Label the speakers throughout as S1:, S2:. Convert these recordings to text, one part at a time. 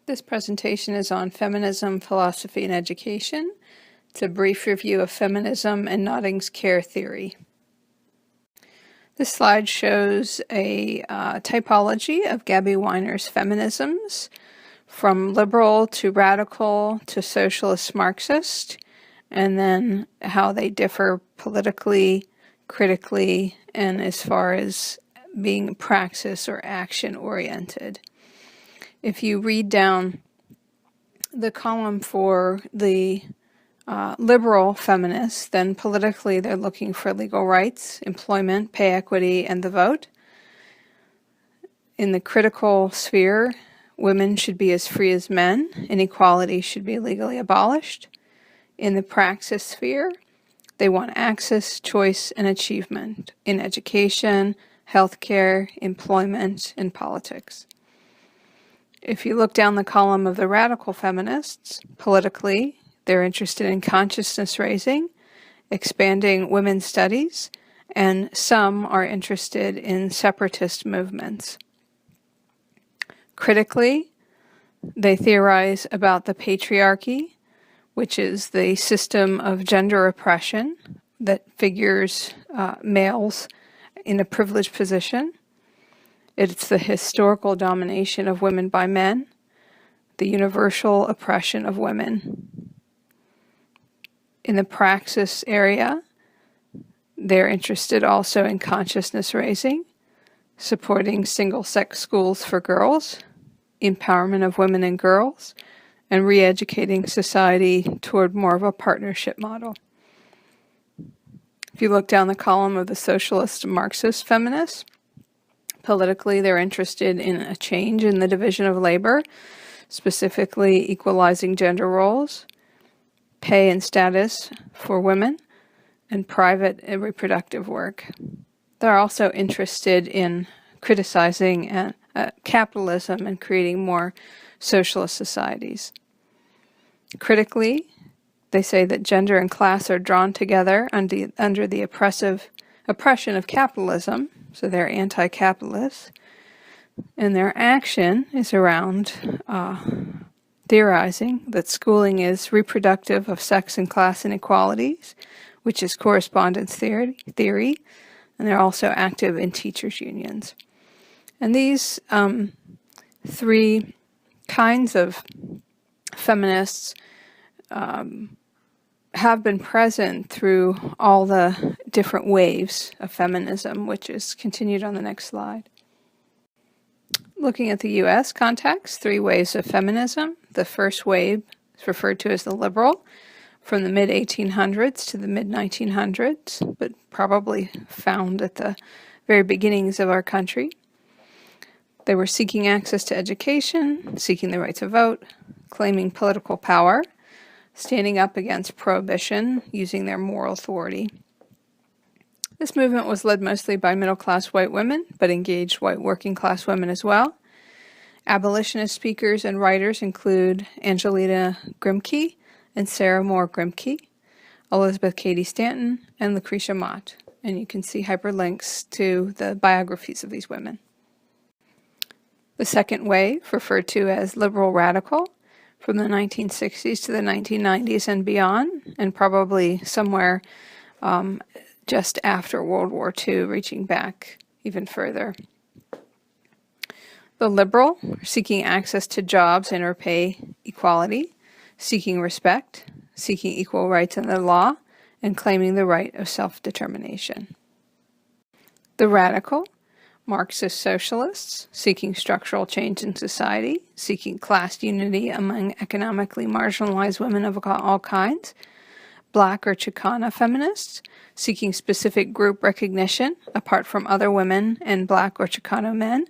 S1: This presentation is on feminism, philosophy, and education. It's a brief review of feminism and Notting's care theory. This slide shows a typology of Gabby Weiner's feminisms, from liberal to radical to socialist Marxist, and then how they differ politically, critically, and as far as being praxis or action-oriented. If you read down the column for the liberal feminists, then politically they're looking for legal rights, employment, pay equity, and the vote. In the critical sphere, women should be as free as men. Inequality should be legally abolished. In the praxis sphere, they want access, choice, and achievement in education, healthcare, employment, and politics. If you look down the column of the radical feminists, politically, they're interested in consciousness raising, expanding women's studies, and some are interested in separatist movements. Critically, they theorize about the patriarchy, which is the system of gender oppression that figures males in a privileged position. It's the historical domination of women by men, the universal oppression of women. In the praxis area, they're interested also in consciousness raising, supporting single-sex schools for girls, empowerment of women and girls, and re-educating society toward more of a partnership model. If you look down the column of the socialist Marxist feminists, politically, they're interested in a change in the division of labor, specifically equalizing gender roles, pay and status for women, and private and reproductive work. They're also interested in criticizing capitalism and creating more socialist societies. Critically, they say that gender and class are drawn together under the oppression of capitalism, so they're anti-capitalist, and their action is around theorizing that schooling is reproductive of sex and class inequalities, which is correspondence theory, and they're also active in teachers' unions. And these three kinds of feminists have been present through all the different waves of feminism, which is continued on the next slide. Looking at the U.S. context, three waves of feminism. The first wave is referred to as the liberal, from the mid-1800s to the mid-1900s, but probably found at the very beginnings of our country. They were seeking access to education, seeking the right to vote, claiming political power, standing up against prohibition, using their moral authority. This movement was led mostly by middle-class white women, but engaged white working-class women as well. Abolitionist speakers and writers include Angelina Grimke and Sarah Moore Grimke, Elizabeth Cady Stanton, and Lucretia Mott. And you can see hyperlinks to the biographies of these women. The second wave, referred to as liberal radical, from the 1960s to the 1990s and beyond, and probably somewhere just after World War II, reaching back even further. The liberal, seeking access to jobs and or pay equality, seeking respect, seeking equal rights under the law, and claiming the right of self-determination. The radical, Marxist socialists, seeking structural change in society, seeking class unity among economically marginalized women of all kinds. Black or Chicana feminists, seeking specific group recognition apart from other women and Black or Chicano men.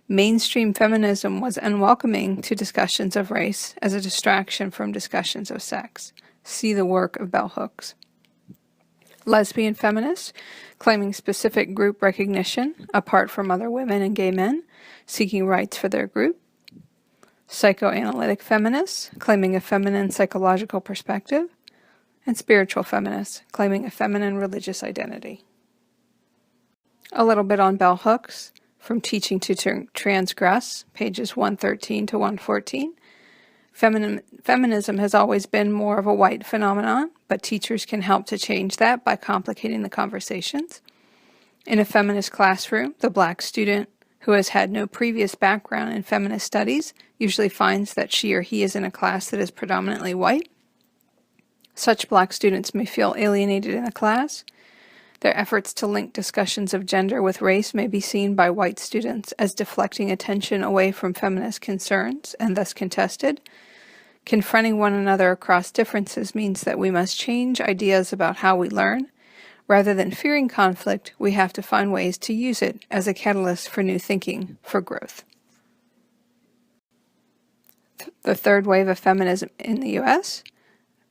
S1: Mainstream feminism was unwelcoming to discussions of race as a distraction from discussions of sex. See the work of bell hooks. Lesbian feminists, claiming specific group recognition apart from other women and gay men, seeking rights for their group. Psychoanalytic feminists, claiming a feminine psychological perspective. And spiritual feminists, claiming a feminine religious identity. A little bit on bell hooks, from Teaching to Transgress, pages 113 to 114, Feminism has always been more of a white phenomenon, but teachers can help to change that by complicating the conversations. In a feminist classroom, the black student who has had no previous background in feminist studies usually finds that she or he is in a class that is predominantly white. Such black students may feel alienated in the class. Their efforts to link discussions of gender with race may be seen by white students as deflecting attention away from feminist concerns and thus contested. Confronting one another across differences means that we must change ideas about how we learn. Rather than fearing conflict, we have to find ways to use it as a catalyst for new thinking, for growth. The third wave of feminism in the U.S.,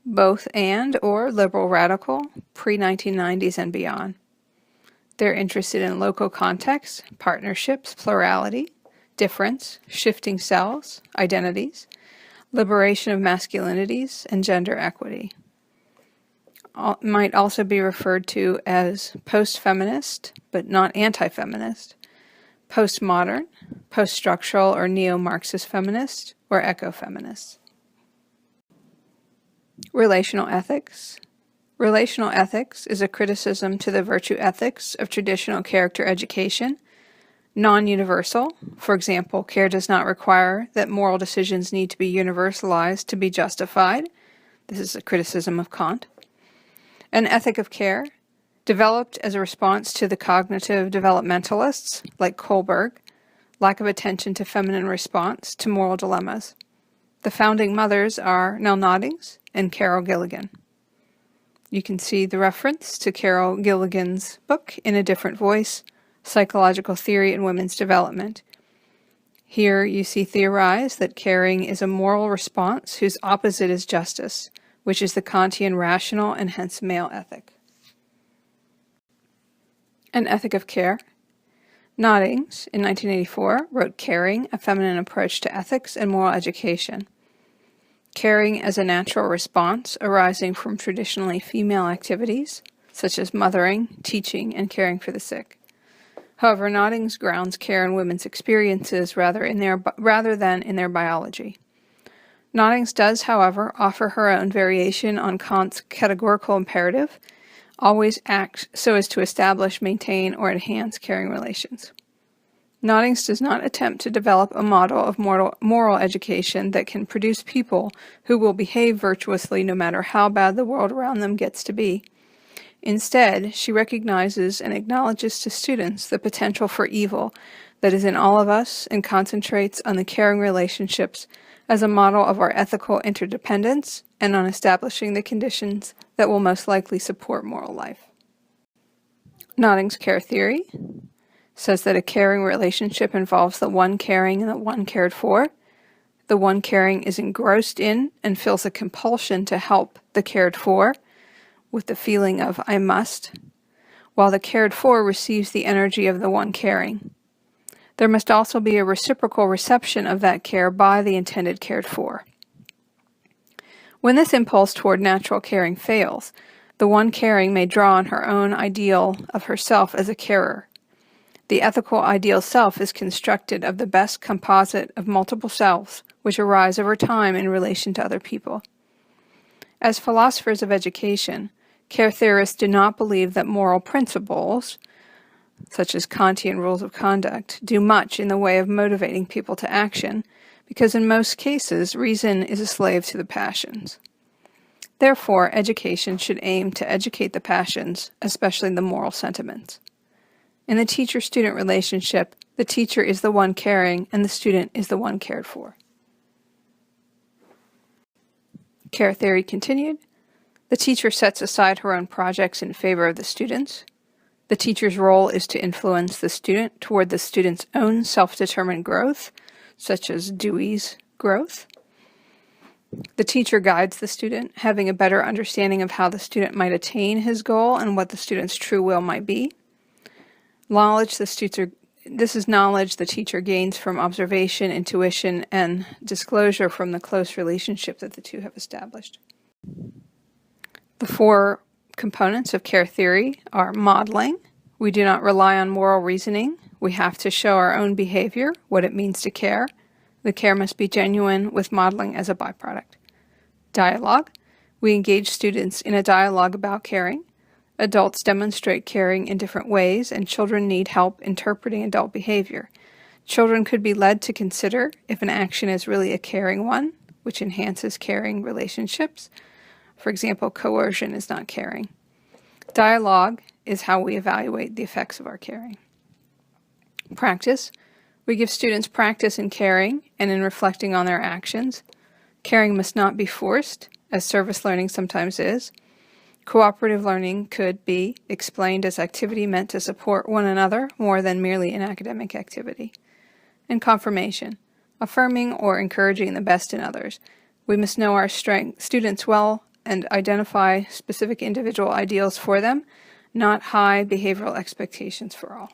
S1: both and or liberal radical, pre-1990s and beyond. They're interested in local context, partnerships, plurality, difference, shifting selves, identities, liberation of masculinities, and gender equity. Might also be referred to as post-feminist, but not anti-feminist, postmodern, post-structural or neo-Marxist feminist, or eco-feminist. Relational ethics. Relational ethics is a criticism to the virtue ethics of traditional character education, non-universal. For example, care does not require that moral decisions need to be universalized to be justified. This is a criticism of Kant. An ethic of care, developed as a response to the cognitive developmentalists, like Kohlberg, lack of attention to feminine response to moral dilemmas. The founding mothers are Nell Noddings and Carol Gilligan. You can see the reference to Carol Gilligan's book, In a Different Voice, Psychological Theory in Women's Development. Here you see theorized that caring is a moral response whose opposite is justice, which is the Kantian rational and hence male ethic. An ethic of care. Noddings, in 1984, wrote Caring, a Feminine Approach to Ethics and Moral Education. Caring as a natural response arising from traditionally female activities, such as mothering, teaching, and caring for the sick. However, Noddings grounds care in women's experiences rather than in their biology. Noddings does, however, offer her own variation on Kant's categorical imperative, always act so as to establish, maintain, or enhance caring relations. Noddings does not attempt to develop a model of moral education that can produce people who will behave virtuously no matter how bad the world around them gets to be. Instead, she recognizes and acknowledges to students the potential for evil that is in all of us and concentrates on the caring relationships as a model of our ethical interdependence and on establishing the conditions that will most likely support moral life. Noddings' care theory says that a caring relationship involves the one caring and the one cared for. The one caring is engrossed in and feels a compulsion to help the cared for with the feeling of I must, while the cared for receives the energy of the one caring. There must also be a reciprocal reception of that care by the intended cared for. When this impulse toward natural caring fails, the one caring may draw on her own ideal of herself as a carer. The ethical ideal self is constructed of the best composite of multiple selves, which arise over time in relation to other people. As philosophers of education, care theorists do not believe that moral principles, such as Kantian rules of conduct, do much in the way of motivating people to action, because in most cases, reason is a slave to the passions. Therefore, education should aim to educate the passions, especially the moral sentiments. In the teacher-student relationship, the teacher is the one caring and the student is the one cared for. Care theory continued. The teacher sets aside her own projects in favor of the students. The teacher's role is to influence the student toward the student's own self-determined growth, such as Dewey's growth. The teacher guides the student, having a better understanding of how the student might attain his goal and what the student's true will might be. This is knowledge the teacher gains from observation, intuition, and disclosure from the close relationship that the two have established. The four components of care theory are modeling. We do not rely on moral reasoning. We have to show our own behavior, what it means to care. The care must be genuine, with modeling as a byproduct. Dialogue. We engage students in a dialogue about caring. Adults demonstrate caring in different ways, and children need help interpreting adult behavior. Children could be led to consider if an action is really a caring one, which enhances caring relationships. For example, coercion is not caring. Dialogue is how we evaluate the effects of our caring. Practice. We give students practice in caring and in reflecting on their actions. Caring must not be forced, as service learning sometimes is. Cooperative learning could be explained as activity meant to support one another more than merely an academic activity. And confirmation. Affirming or encouraging the best in others. We must know our students well and identify specific individual ideals for them, not high behavioral expectations for all.